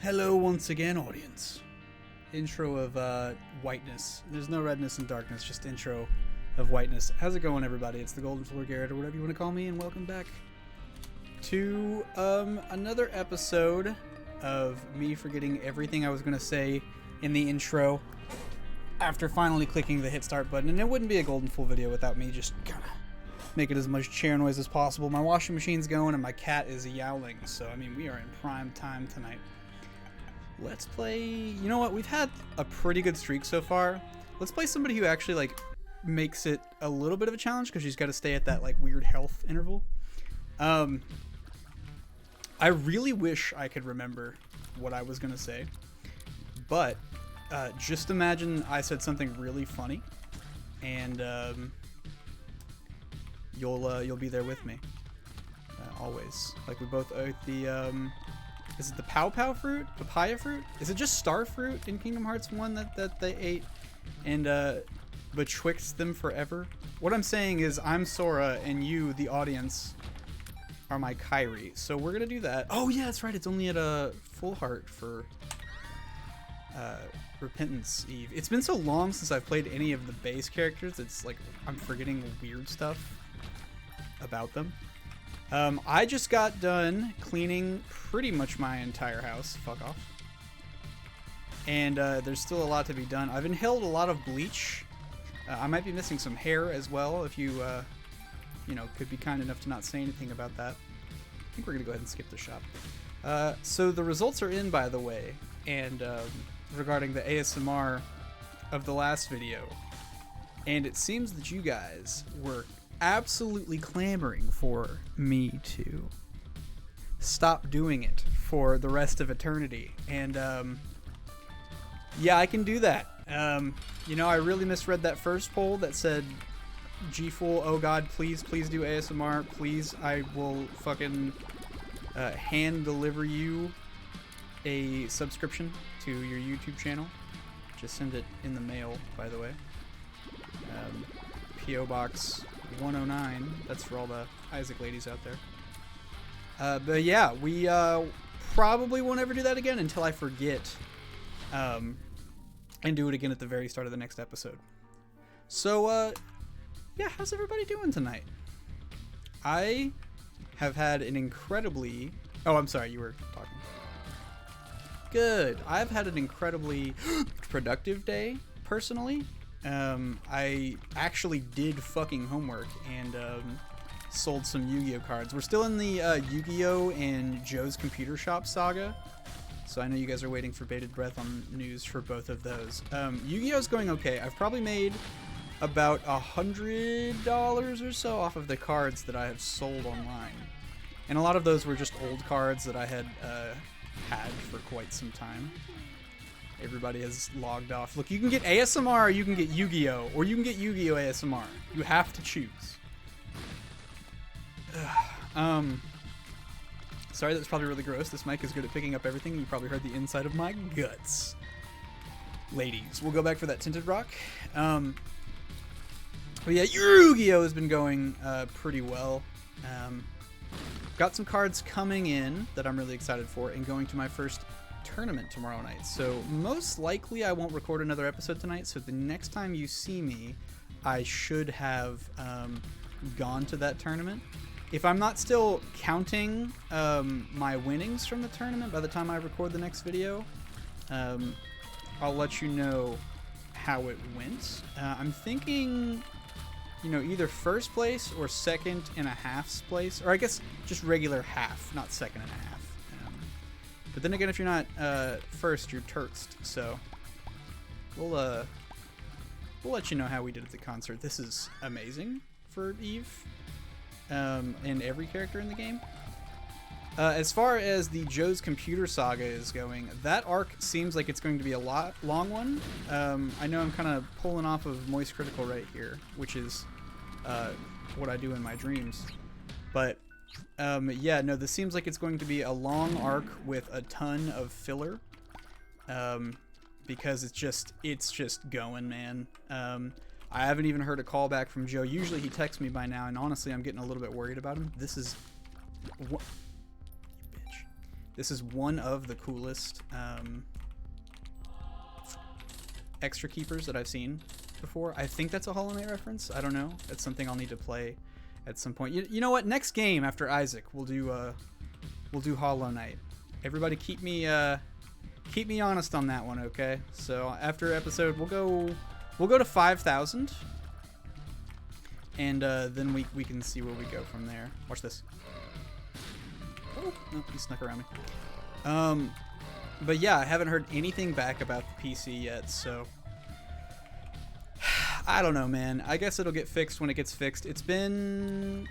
Hello once again, audience. Intro of whiteness. There's no redness and darkness, just intro of whiteness. How's it going, everybody? It's the GoldenFool, Garrett, or whatever you want to call me, and welcome back to another episode of me forgetting everything I was going to say in the intro after finally clicking the hit start button. And it wouldn't be a GoldenFool video without me just kind of making as much chair noise as possible. My washing machine's going and my cat is yowling, so I mean, we are in prime time tonight. Let's play, you know what, we've had a pretty good streak so far. Let's play somebody who actually like makes it a little bit of a challenge because she's got to stay at that like weird health interval. I really wish I could remember what I was gonna say, but just imagine I said something really funny, and you'll be there with me always. Like we both ate the is it the Pow fruit? Papaya fruit? Is it just star fruit in Kingdom Hearts 1 that they ate and betwixt them forever? What I'm saying is I'm Sora and you, the audience, are my Kairi. So we're gonna do that. Oh yeah, that's right. It's only at a full heart for Repentance Eve. It's been so long since I've played any of the base characters. It's like I'm forgetting weird stuff about them. I just got done cleaning pretty much my entire house. Fuck off. And there's still a lot to be done. I've inhaled a lot of bleach. I might be missing some hair as well. If you, you know, could be kind enough to not say anything about that. I think we're gonna go ahead and skip the shop. So the results are in, by the way, and regarding the ASMR of the last video. And it seems that you guys were absolutely clamoring for me to stop doing it for the rest of eternity, and yeah, I can do that. You know, I really misread that first poll that said G-Fool, oh god, please do ASMR, please, I will fucking hand deliver you a subscription to your YouTube channel. Just send it in the mail, by the way. P.O. Box 109. That's for all the Isaac ladies out there. But yeah, we probably won't ever do that again until I forget, and do it again at the very start of the next episode. So yeah, how's everybody doing tonight? I have had an incredibly... Oh, I'm sorry, you were talking. Good. I've had an incredibly productive day, personally. I actually did fucking homework and sold some Yu-Gi-Oh cards. We're still in the Yu-Gi-Oh and Joe's Computer Shop saga, so I know you guys are waiting for bated breath on news for both of those. Yu-Gi-Oh's going okay. I've probably made about $100 or so off of the cards that I have sold online, and a lot of those were just old cards that I had had for quite some time. Everybody has logged off. Look, you can get ASMR or you can get Yu-Gi-Oh! Or you can get Yu-Gi-Oh! ASMR. You have to choose. Sorry, that's probably really gross. This mic is good at picking up everything. You probably heard the inside of my guts. Ladies, we'll go back for that Tinted Rock. But yeah, Yu-Gi-Oh! Has been going pretty well. Got some cards coming in that I'm really excited for, and going to my first tournament tomorrow night. So most likely I won't record another episode tonight, so the next time you see me I should have gone to that tournament. If I'm not still counting my winnings from the tournament by the time I record the next video, I'll let you know how it went. I'm thinking, you know, either first place or second and a half place, or I guess just regular half, not second and a half. But then again, if you're not first, you're tertsed. So we'll let you know how we did at the concert. This is amazing for Eve and every character in the game. As far as the Joe's Computer Saga is going, that arc seems like it's going to be a long one. I know I'm kind of pulling off of Moist Critical right here, which is what I do in my dreams. But yeah, no, this seems like it's going to be a long arc with a ton of filler, because it's just going, man. I haven't even heard a call back from Joe. Usually he texts me by now, and honestly, I'm getting a little bit worried about him. This is what, you bitch. This is one of the coolest extra keepers that I've seen before. I think that's a Hollow Knight reference. I don't know. That's something I'll need to play at some point. You know what? Next game after Isaac, we'll do Hollow Knight. Everybody keep me honest on that one, okay? So after episode, we'll go to 5,000, and then we can see where we go from there. Watch this. Oh no, he snuck around me. But yeah, I haven't heard anything back about the PC yet, so I don't know, man. I guess it'll get fixed when it gets fixed. It's been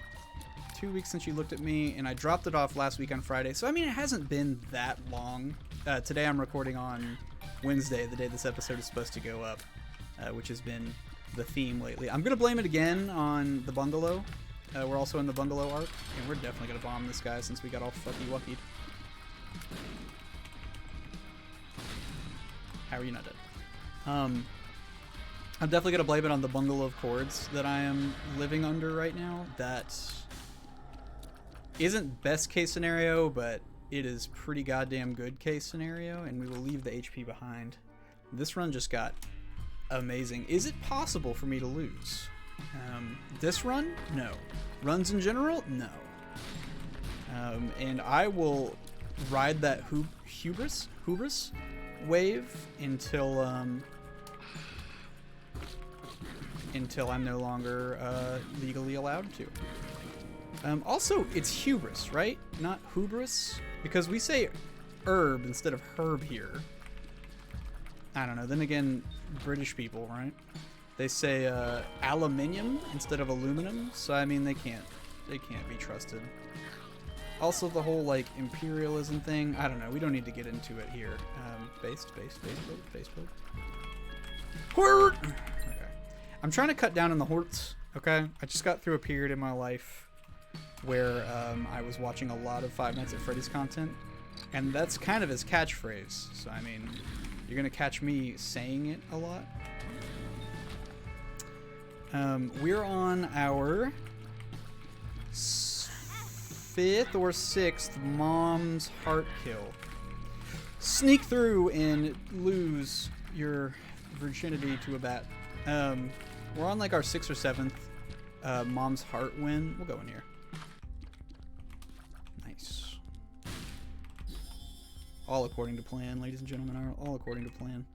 2 weeks since you looked at me, and I dropped it off last week on Friday, so I mean, it hasn't been that long. Today I'm recording on Wednesday, the day this episode is supposed to go up, which has been the theme lately. I'm gonna blame it again on the bungalow. We're also in the bungalow arc, and we're definitely gonna bomb this guy since we got all fucky-wuckied. How are you not dead? I'm definitely gonna blame it on the bungalow of chords that I am living under right now. That isn't best case scenario, but it is pretty goddamn good case scenario, and we will leave the HP behind. This run just got amazing. Is it possible for me to lose? This run? No. Runs in general? No. And I will ride that hubris wave until I'm no longer legally allowed to. Also, it's hubris, right? Not hubris? Because we say herb instead of herb here. I don't know. Then again, British people, right? They say aluminium instead of aluminum, so I mean they can't be trusted. Also, the whole like imperialism thing. I don't know. We don't need to get into it here. Base build. Hort. Okay. I'm trying to cut down on the horts. Okay. I just got through a period in my life where I was watching a lot of Five Nights at Freddy's content, and that's kind of his catchphrase. So I mean, you're gonna catch me saying it a lot. We're on our 5th or 6th Mom's Heart kill. Sneak through and lose your virginity to a bat. We're on like our 6th or 7th Mom's Heart win. We'll go in here. Nice. All according to plan, ladies and gentlemen. All according to plan.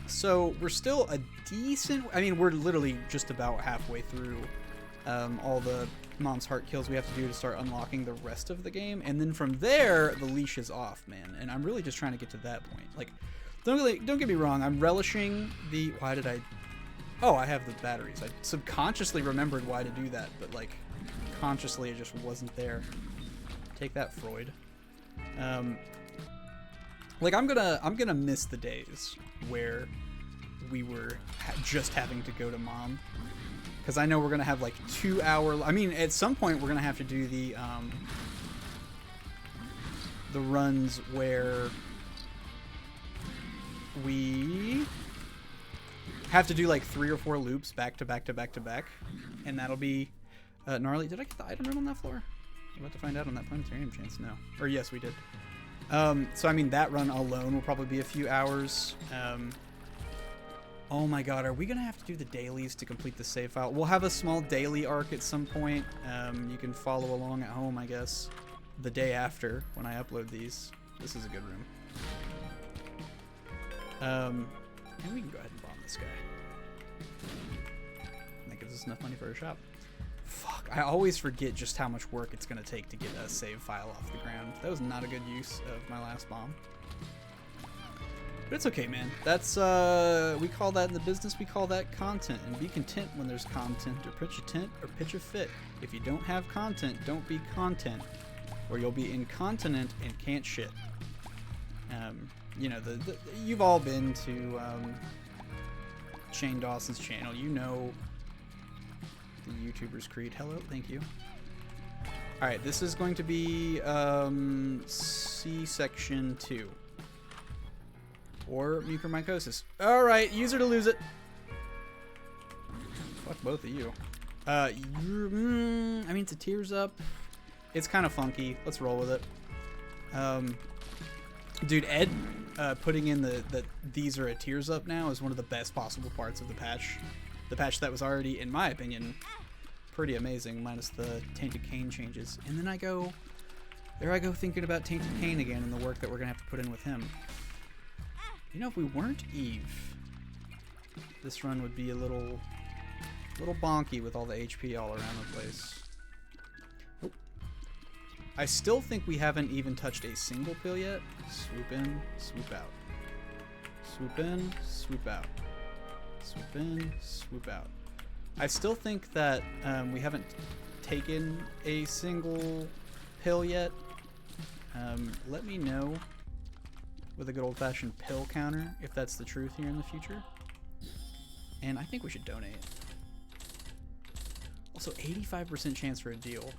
So we're still a decent, I mean, we're literally just about halfway through all the Mom's Heart kills we have to do to start unlocking the rest of the game, and then from there the leash is off, man. And I'm really just trying to get to that point. Like, don't get me wrong, I'm relishing the, why did I, oh, I have the batteries. I subconsciously remembered why to do that, but like consciously it just wasn't there. Take that, Freud. Like, I'm gonna miss the days where we were just having to go to Mom, because I know we're gonna have like 2 hour. I mean, at some point we're gonna have to do the runs where we have to do like 3 or 4 loops back to back to back to back, and that'll be gnarly. Did I get the item room on that floor? I'm about to find out on that planetarium chance. No, or yes, we did. So I mean, that run alone will probably be a few hours. Oh my god, are we gonna have to do the dailies to complete the save file? We'll have a small daily arc at some point. You can follow along at home, I guess, the day after when I upload these. This is a good room. And we can go ahead and bomb this guy. And that gives us enough money for a shop. Fuck, I always forget just how much work it's going to take to get a save file off the ground. That was not a good use of my last bomb. But it's okay, man. That's, we call that in the business, we call that content. And be content when there's content, or pitch a tent, or pitch a fit. If you don't have content, don't be content, or you'll be incontinent and can't shit. You know, you've all been to Shane Dawson's channel. You know the YouTuber's creed. Hello, thank you. Alright, this is going to be C-section 2. Or mucormycosis. Alright, use her to lose it. Fuck both of you. I mean, it's a tears up. It's kind of funky. Let's roll with it. Dude, Ed putting in the these are a tears up now is one of the best possible parts of the patch. The patch that was already, in my opinion, pretty amazing, minus the Tainted Cain changes. And then there I go thinking about Tainted Cain again and the work that we're gonna have to put in with him. You know, if we weren't Eve, this run would be a little bonky with all the HP all around the place. Oh. I still think we haven't even touched a single pill yet. Swoop in, swoop out. Swoop in, swoop out. Swoop in, swoop out. I still think that we haven't taken a single pill yet. Let me know with a good old-fashioned pill counter if that's the truth here in the future. And I think we should donate. Also, 85% chance for a deal.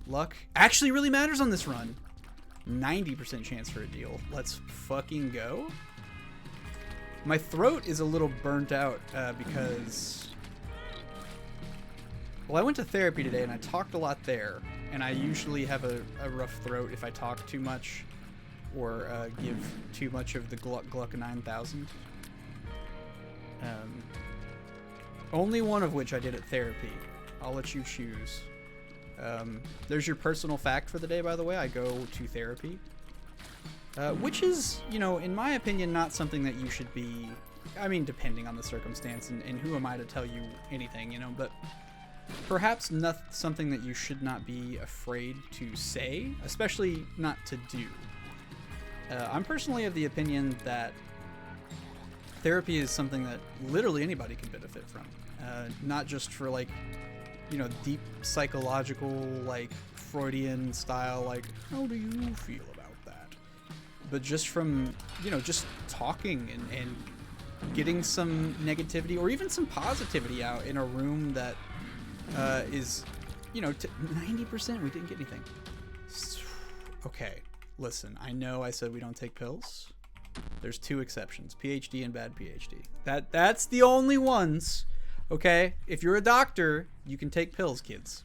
Luck actually really matters on this run. 90% chance for a deal. Let's fucking go. My throat is a little burnt out because... Well, I went to therapy today and I talked a lot there. And I usually have a rough throat if I talk too much or give too much of the Gluck Gluck 9000. Only one of which I did at therapy. I'll let you choose. There's your personal fact for the day, by the way. I go to therapy. Which is, you know, in my opinion, not something that you should be... I mean, depending on the circumstance, and who am I to tell you anything, you know, but perhaps not something that you should not be afraid to say, especially not to do. I'm personally of the opinion that therapy is something that literally anybody can benefit from. Not just for, like, you know, deep psychological, like, Freudian style, like, how do you feel about that? But just from, you know, just talking and getting some negativity or even some positivity out in a room that is, you know, 90%, we didn't get anything. Okay, listen, I know I said we don't take pills. There's two exceptions, PhD and bad PhD. That's the only ones. Okay, if you're a doctor, you can take pills, kids.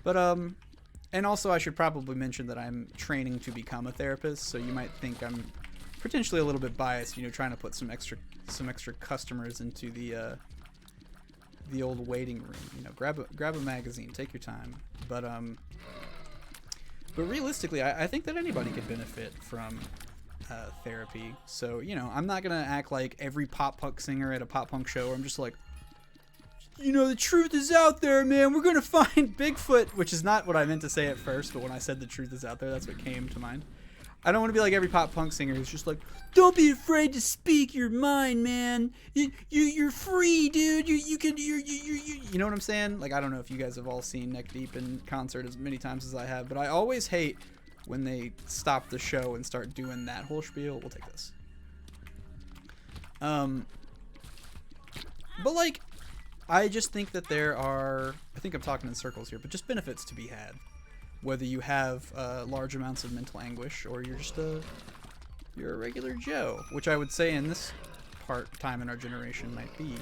But and also I should probably mention that I'm training to become a therapist, so you might think I'm potentially a little bit biased, you know, trying to put some extra customers into the old waiting room. You know, grab a magazine, take your time. But realistically, I think that anybody could benefit from therapy. So, you know, I'm not gonna act like every pop punk singer at a pop punk show where I'm just like, you know, the truth is out there, man. We're gonna find Bigfoot, which is not what I meant to say at first, but when I said the truth is out there, that's what came to mind. I don't want to be like every pop punk singer who's just like, don't be afraid to speak your mind, man. You're free, dude. You know what I'm saying? Like, I don't know if you guys have all seen Neck Deep in concert as many times as I have, but I always hate when they stop the show and start doing that whole spiel. We'll take this. But like, I just think that there are, I think I'm talking in circles here, but just benefits to be had. Whether you have large amounts of mental anguish or you're just you're a regular Joe, which I would say in this time in our generation might be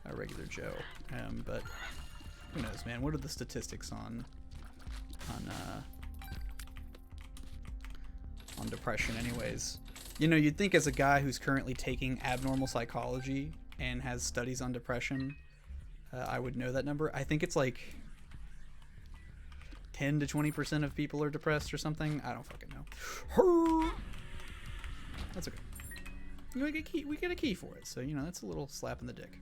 a regular Joe. But who knows, man? What are the statistics on depression anyways? You know, you'd think as a guy who's currently taking abnormal psychology and has studies on depression, I would know that number. I think it's like 10 to 20% of people are depressed or something. I don't fucking know. That's okay. We get a key for it, so, you know, that's a little slap in the dick.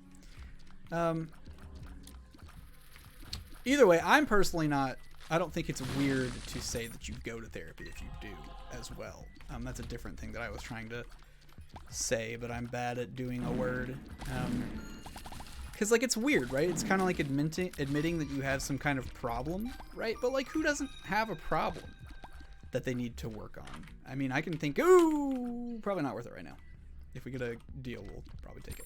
Either way, I'm personally not... I don't think it's weird to say that you go to therapy if you do as well. That's a different thing that I was trying to say, but I'm bad at doing a word. Because, like, it's weird, right? It's kind of like admitting that you have some kind of problem, right? But, like, who doesn't have a problem that they need to work on? I mean, I can think, ooh, probably not worth it right now. If we get a deal, we'll probably take it.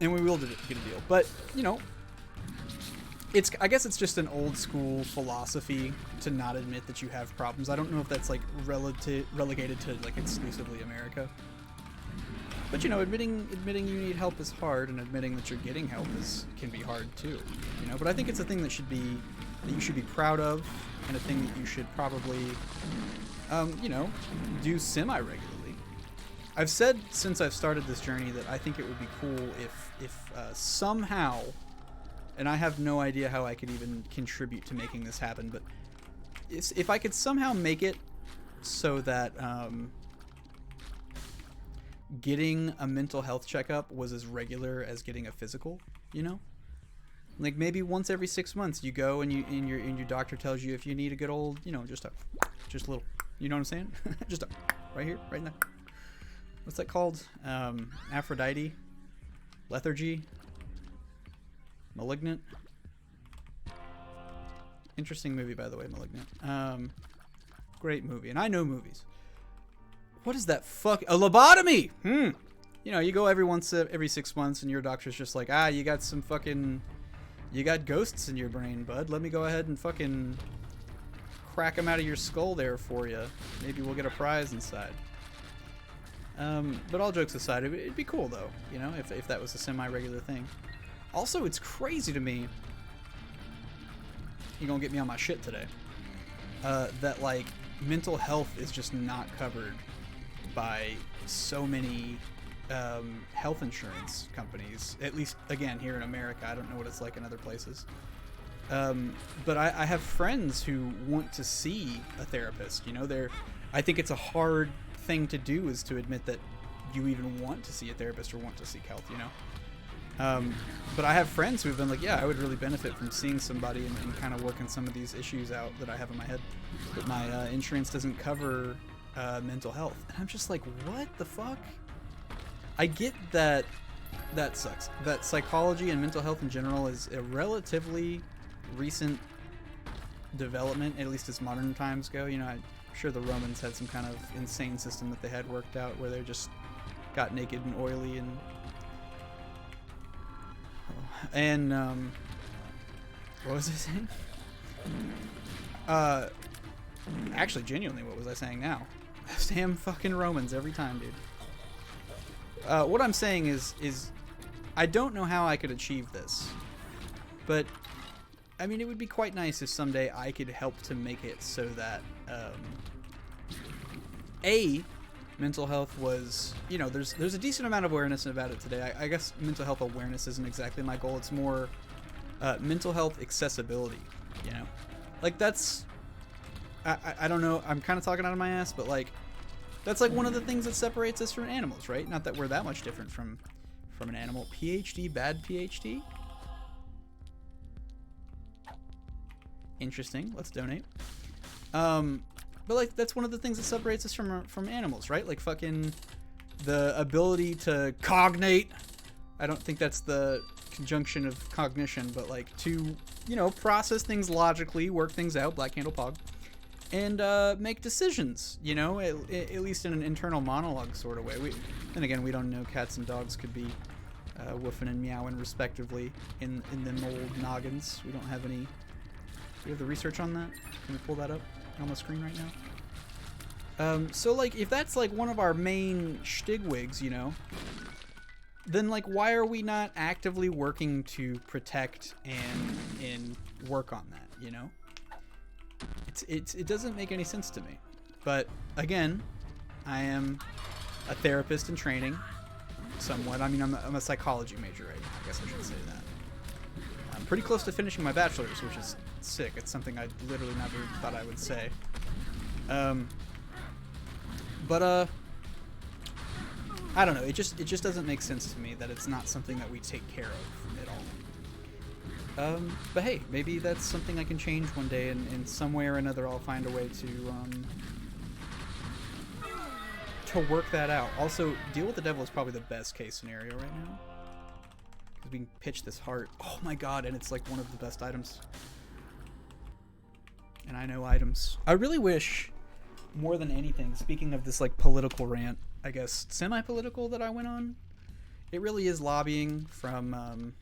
And we will get a deal. But, you know, I guess it's just an old school philosophy to not admit that you have problems. I don't know if that's, like, relegated to, like, exclusively America. But, you know, admitting you need help is hard, and admitting that you're getting help can be hard too, you know. But I think it's a thing that should be that you should be proud of, and a thing that you should probably, you know, do semi-regularly. I've said since I've started this journey that I think it would be cool if somehow, and I have no idea how I could even contribute to making this happen, but if I could somehow make it so that getting a mental health checkup was as regular as getting a physical, you know? Like maybe once every 6 months you go and your doctor tells you if you need a good old, you know, just a little, you know what I'm saying? Just a, right here, right in there. What's that called? Aphrodite? Lethargy? Malignant? Interesting movie, by the way, Malignant. Great movie, and I know movies. What is that fuck? A lobotomy! You know, you go every 6 months and your doctor's just like, you got some fucking... You got ghosts in your brain, bud. Let me go ahead and fucking crack them out of your skull there for you. Maybe we'll get a prize inside. But all jokes aside, it'd be cool, though, you know, if that was a semi-regular thing. Also, it's crazy to me... You're gonna get me on my shit today. That, like, mental health is just not covered by so many health insurance companies, at least again here in America. I don't know what it's like in other places, but I have friends who want to see a therapist. You know, I think it's a hard thing to do, is to admit that you even want to see a therapist or want to seek help, you know. But I have friends who have been like, yeah, I would really benefit from seeing somebody and kind of working some of these issues out that I have in my head, but my insurance doesn't cover mental health. And I'm just like, what the fuck? I get that sucks. That psychology and mental health in general is a relatively recent development, at least as modern times go. You know, I'm sure the Romans had some kind of insane system that they had worked out where they just got naked and oily and what was I saying? Actually, genuinely, what was I saying now? Damn fucking Romans every time, dude. What I'm saying is I don't know how I could achieve this, but I mean, it would be quite nice if someday I could help to make it so that mental health was, you know, there's a decent amount of awareness about it today. I guess mental health awareness isn't exactly my goal. It's more mental health accessibility, you know? Like, that's... I don't know. I'm kind of talking out of my ass, but, like, that's, like, one of the things that separates us from animals, right? Not that we're that much different from an animal. PhD, bad PhD? Interesting. Let's donate. But, like, that's one of the things that separates us from animals, right? Like, fucking the ability to cognate. I don't think that's the conjunction of cognition, but, like, to, you know, process things logically, work things out, Black Candle Pog, and make decisions, you know, at least in an internal monologue sort of way. And again, we don't know. Cats and dogs could be woofing and meowing respectively in them old noggins. We don't have any... Do we have the research on that? Can we pull that up on the screen right now? So, like, if that's, like, one of our main stigwigs, you know, then, like, why are we not actively working to protect and work on that, you know? It doesn't make any sense to me. But, again, I am a therapist in training, somewhat. I mean, I'm a psychology major right now. I guess I should say that. I'm pretty close to finishing my bachelor's, which is sick. It's something I literally never thought I would say. But I don't know. It just doesn't make sense to me that it's not something that we take care of at all. But hey, maybe that's something I can change one day, and in some way or another I'll find a way to work that out. Also, deal with the devil is probably the best case scenario right now, because we can pitch this heart. Oh my god, and it's like one of the best items. And I know items. I really wish, more than anything, speaking of this like political rant, I guess semi-political that I went on, it really is lobbying from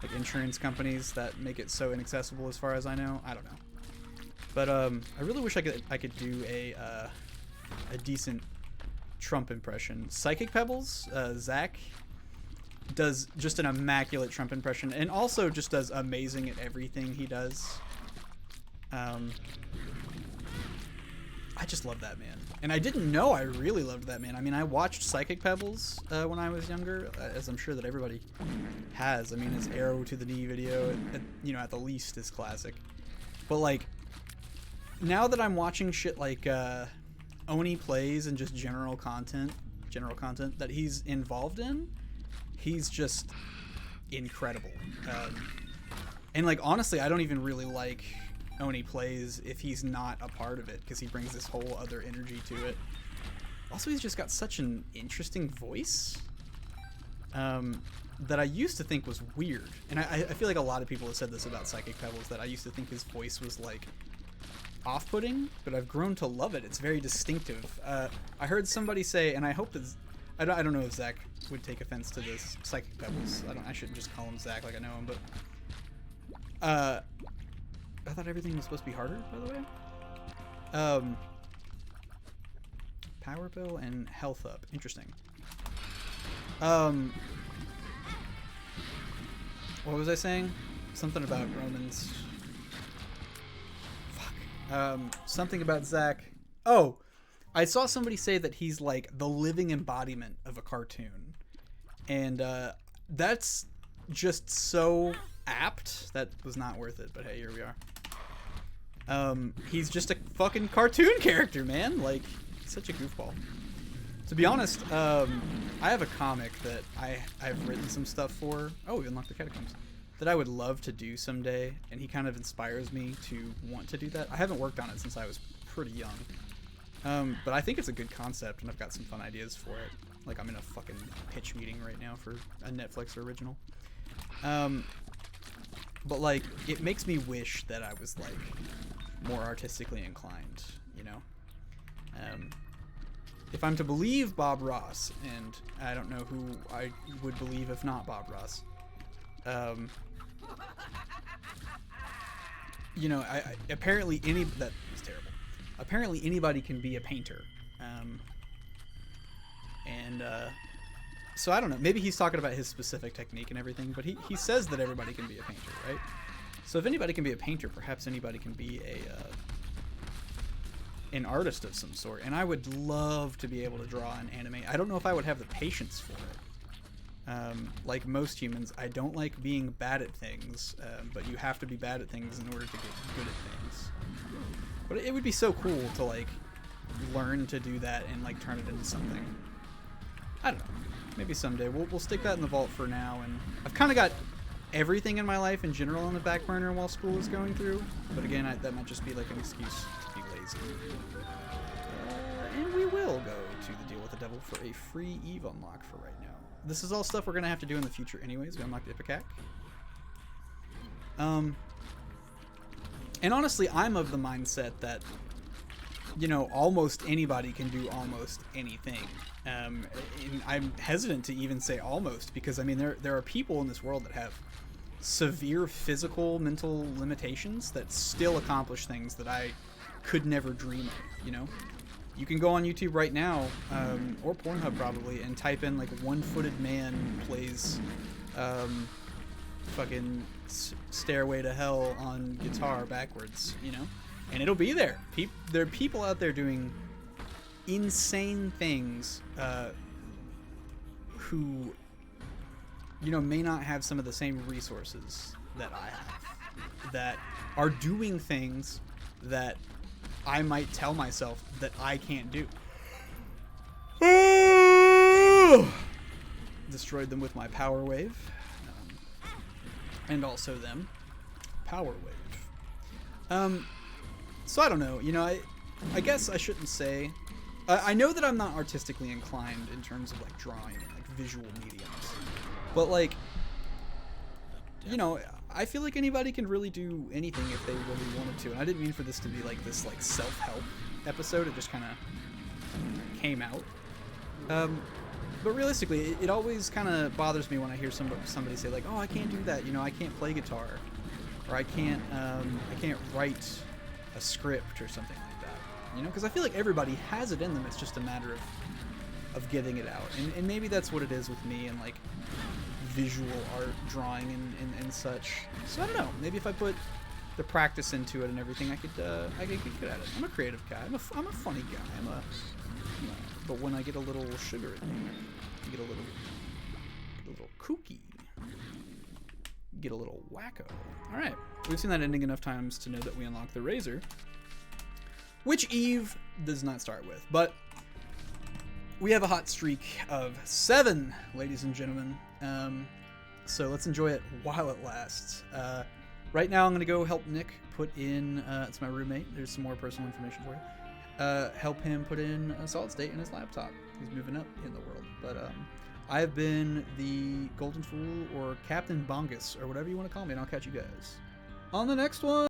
like insurance companies that make it so inaccessible, as far as I know. I don't know, but I really wish I could do a decent Trump impression. Psychic Pebbles, Zach, does just an immaculate Trump impression, and also just does amazing at everything he does. I just love that man. And I didn't know I really loved that man. I mean, I watched Psychic Pebbles when I was younger, as I'm sure that everybody has. I mean, his Arrow to the Knee video, at the least, is classic. But, like, now that I'm watching shit like Oni Plays and just general content that he's involved in, he's just incredible. And, like, honestly, I don't even really like Oni Plays if he's not a part of it, because he brings this whole other energy to it. Also, he's just got such an interesting voice that I used to think was weird. And I feel like a lot of people have said this about Psychic Pebbles, that I used to think his voice was, like, off-putting, but I've grown to love it. It's very distinctive. I heard somebody say, and I hope that... I don't know if Zach would take offense to this, Psychic Pebbles. I shouldn't just call him Zach like I know him, but... I thought everything was supposed to be harder, by the way. Power Pill and Health Up. Interesting. What was I saying? Something about Romans. Fuck. Something about Zach. Oh! I saw somebody say that he's like the living embodiment of a cartoon. And that's just so apt. That was not worth it, but hey, here we are. He's just a fucking cartoon character, man. Like, such a goofball. To be honest, I have a comic that I've written some stuff for. Oh, we unlocked the catacombs. That I would love to do someday, and he kind of inspires me to want to do that. I haven't worked on it since I was pretty young. But I think it's a good concept, and I've got some fun ideas for it. Like, I'm in a fucking pitch meeting right now for a Netflix original. But, like, it makes me wish that I was, like, more artistically inclined, you know? If I'm to believe Bob Ross, and I don't know who I would believe if not Bob Ross, you know, apparently that was terrible. Apparently anybody can be a painter. So I don't know. Maybe he's talking about his specific technique and everything, but he says that everybody can be a painter, right? So if anybody can be a painter, perhaps anybody can be an artist of some sort. And I would love to be able to draw and animate. I don't know if I would have the patience for it. Like most humans, I don't like being bad at things, but you have to be bad at things in order to get good at things. But it would be so cool to, like, learn to do that and, like, turn it into something. I don't know. Maybe someday. We'll stick that in the vault for now. And I've kind of got everything in my life in general on the back burner while school is going through. But again, that might just be, like, an excuse to be lazy. And we will go to the Deal with the Devil for a free Eve unlock for right now. This is all stuff we're going to have to do in the future anyways. We unlocked Ipecac. And honestly, I'm of the mindset that, you know, almost anybody can do almost anything. And I'm hesitant to even say almost, because, I mean, there are people in this world that have severe physical, mental limitations that still accomplish things that I could never dream of, you know? You can go on YouTube right now, or Pornhub probably, and type in, like, one-footed man plays fucking Stairway to Hell on guitar backwards, you know? And it'll be there. There are people out there doing insane things who, you know, may not have some of the same resources that I have, that are doing things that I might tell myself that I can't do. Destroyed them with my power wave. And also them. Power wave. So I don't know, you know, I guess I shouldn't say... I know that I'm not artistically inclined in terms of, like, drawing and, like, visual mediums. But, like, you know, I feel like anybody can really do anything if they really wanted to. And I didn't mean for this to be, like, this, like, self-help episode. It just kind of came out. But realistically, it always kind of bothers me when I hear somebody say, like, oh, I can't do that. You know, I can't play guitar. Or I can't write a script or something like that. You know, because I feel like everybody has it in them. It's just a matter of getting it out. And maybe that's what it is with me and, like, visual art, drawing, and such. So I don't know. Maybe if I put the practice into it and everything, I could get good at it. I'm a creative guy. I'm a funny guy. But when I get a little sugar in me, I get a little kooky. Get a little wacko. All right, we've seen that ending enough times to know that we unlock the razor, which Eve does not start with, but we have a hot streak of 7, ladies and gentlemen. So let's enjoy it while it lasts. Right now, I'm gonna go help Nick put in. It's my roommate. There's some more personal information for you. Help him put in a solid state in his laptop. He's moving up in the world, but I have been the Golden Fool or Captain Bongus or whatever you want to call me, and I'll catch you guys on the next one.